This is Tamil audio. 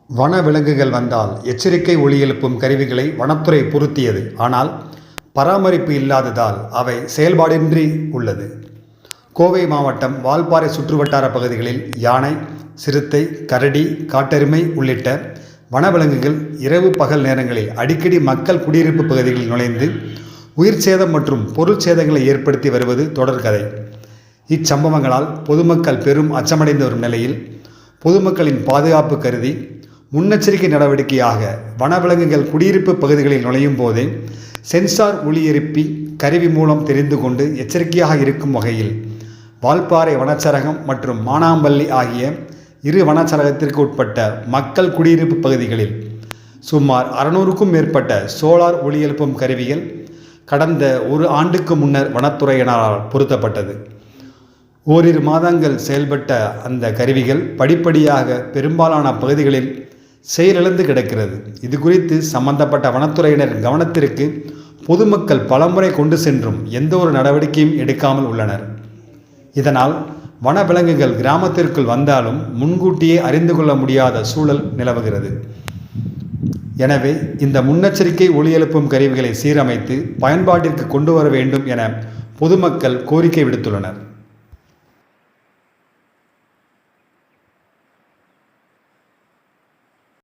வனவிலங்குகள் வந்தால் எச்சரிக்கை ஒலி எழுப்பும் கருவிகளை வனத்துறை பொருத்தியது. ஆனால் பராமரிப்பு இல்லாததால் அவை செயல்பாடின்றி உள்ளது. கோவை மாவட்டம் வால்பாறை சுற்றுவட்டார பகுதிகளில் யானை, சிறுத்தை, கரடி, காட்டெருமை உள்ளிட்ட வனவிலங்குகள் இரவு பகல் நேரங்களில் அடிக்கடி மக்கள் குடியிருப்பு பகுதிகளில் நுழைந்து உயிர் சேதம் மற்றும் பொருள் சேதங்களை ஏற்படுத்தி வருவது தொடர்கதை. இச்சம்பவங்களால் பொதுமக்கள் பெரும் அச்சமடைந்து வரும் நிலையில் பொதுமக்களின் பாதுகாப்பு கருதி முன்னெச்சரிக்கை நடவடிக்கையாக வனவிலங்குகள் குடியிருப்பு பகுதிகளில் நுழையும் போதே சென்சார் ஒலி எழுப்பி கருவி மூலம் தெரிந்து கொண்டு எச்சரிக்கையாக இருக்கும் வகையில் வால்பாறை வனச்சரகம் மற்றும் மானாம்பள்ளி ஆகிய இரு வனச்சரகத்திற்கு உட்பட்ட மக்கள் குடியிருப்பு பகுதிகளில் சுமார் 600க்கும் மேற்பட்ட சோலார் ஒலி எழுப்பும் கருவிகள் கடந்த ஒரு ஆண்டுக்கு முன்னர் வனத்துறையினரால் பொருத்தப்பட்டது. ஓரிரு மாதங்கள் செயல்பட்ட அந்த கருவிகள் படிப்படியாக பெரும்பாலான பகுதிகளில் செயலிழந்து கிடக்கிறது. இது குறித்து சம்பந்தப்பட்ட வனத்துறையினர் கவனத்திற்கு பொதுமக்கள் பலமுறை கொண்டு சென்றும் எந்த ஒரு நடவடிக்கையும் எடுக்காமல் உள்ளனர். இதனால் வனவிலங்குகள் கிராமத்திற்குள் வந்தாலும் முன்கூட்டியே அறிந்து கொள்ள முடியாத சூழல் நிலவுகிறது. எனவே இந்த முன்னெச்சரிக்கை ஒலி எழுப்பும் கருவிகளை சீரமைத்து பயன்பாட்டிற்கு கொண்டு வர வேண்டும் என பொதுமக்கள் கோரிக்கை விடுத்துள்ளனர்.